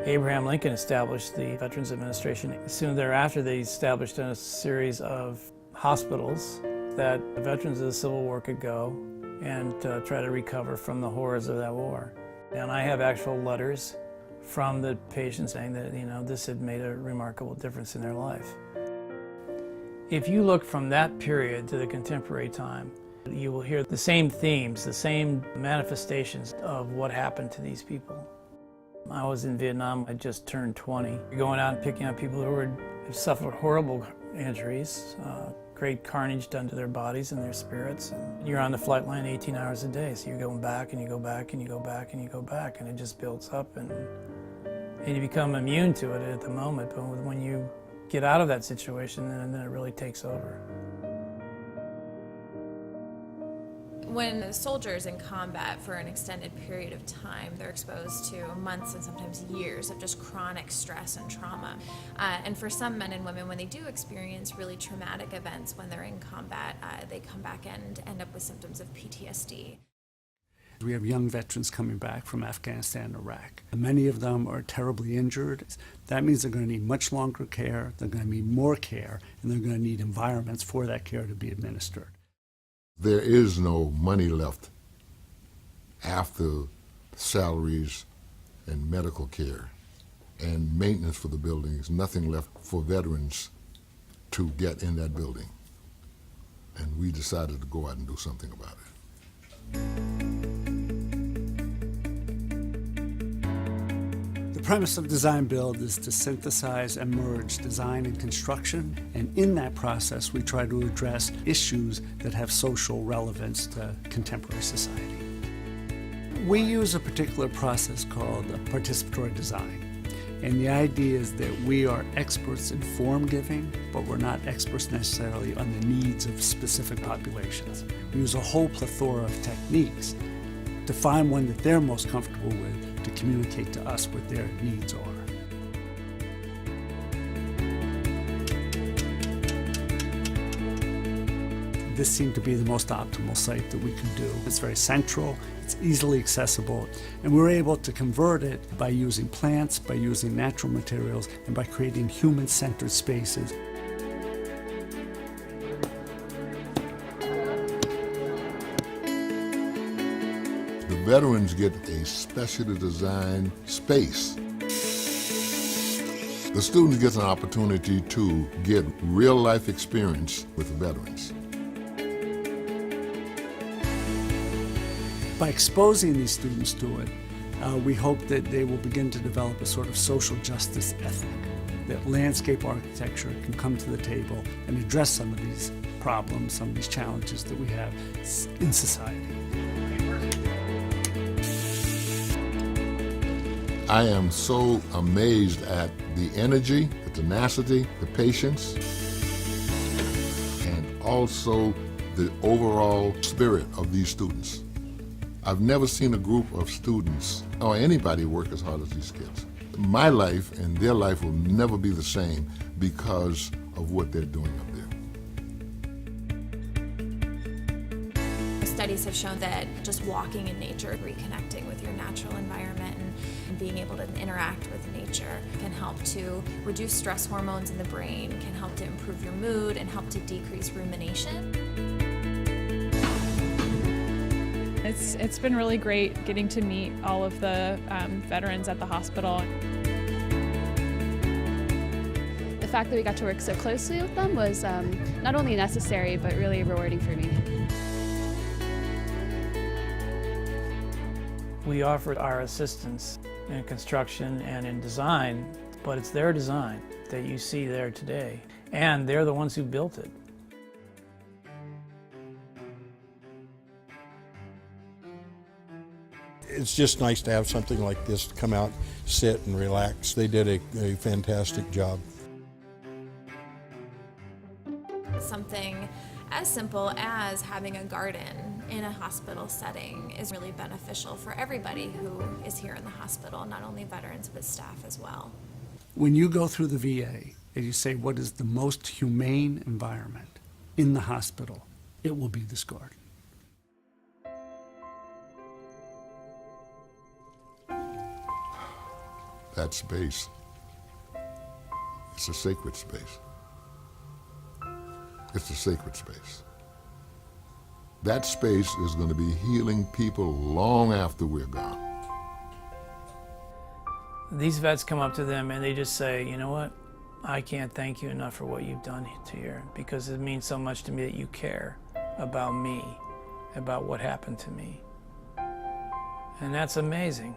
Abraham Lincoln established the Veterans Administration. Soon thereafter, they established a series of hospitals that the veterans of the Civil War could go and try to recover from the horrors of that war. And I have actual letters from the patients saying that, this had made a remarkable difference in their life. If you look from that period to the contemporary time, you will hear the same themes, the same manifestations of what happened to these people. I was in Vietnam, I just turned 20. You're going out and picking up people who have suffered horrible injuries, great carnage done to their bodies and their spirits. And you're on the flight line 18 hours a day, so you're going back and you go back and you go back and you go back, and it just builds up, and you become immune to it at the moment, but when you get out of that situation, then it really takes over. When a soldier is in combat for an extended period of time, they're exposed to months and sometimes years of just chronic stress and trauma. And for some men and women, when they do experience really traumatic events when they're in combat, they come back and end up with symptoms of PTSD. We have young veterans coming back from Afghanistan and Iraq. Many of them are terribly injured. That means they're going to need much longer care, they're going to need more care, and they're going to need environments for that care to be administered. There is no money left after salaries and medical care and maintenance for the buildings, nothing left for veterans to get in that building. And we decided to go out and do something about it. The premise of Design Build is to synthesize and merge design and construction, and in that process we try to address issues that have social relevance to contemporary society. We use a particular process called participatory design, and the idea is that we are experts in form giving, but we're not experts necessarily on the needs of specific populations. We use a whole plethora of techniques to find one that they're most comfortable with to communicate to us what their needs are. This seemed to be the most optimal site that we could do. It's very central, it's easily accessible, and we were able to convert it by using plants, by using natural materials, and by creating human-centered spaces. The veterans get a specially designed space. The students get an opportunity to get real-life experience with the veterans. By exposing these students to it, we hope that they will begin to develop a sort of social justice ethic, that landscape architecture can come to the table and address some of these problems, some of these challenges that we have in society. I am so amazed at the energy, the tenacity, the patience, and also the overall spirit of these students. I've never seen a group of students or anybody work as hard as these kids. My life and their life will never be the same because of what they're doing up there. Studies have shown that just walking in nature, reconnecting with your natural environment and being able to interact with nature can help to reduce stress hormones in the brain, can help to improve your mood, and help to decrease rumination. It's been really great getting to meet all of the veterans at the hospital. The fact that we got to work so closely with them was not only necessary, but really rewarding for me. We offered our assistance in construction and in design, but it's their design that you see there today, and they're the ones who built it. It's just nice to have something like this to come out, sit and relax. They did a fantastic job. Something as simple as having a garden in a hospital setting is really beneficial for everybody who is here in the hospital, not only veterans but staff as well. When you go through the VA and you say what is the most humane environment in the hospital, it will be this garden. that space, it's a sacred space. It's a sacred space. That space is going to be healing people long after we're gone. These vets come up to them and they just say, you know what? I can't thank you enough for what you've done here, because it means so much to me that you care about me, about what happened to me. And that's amazing.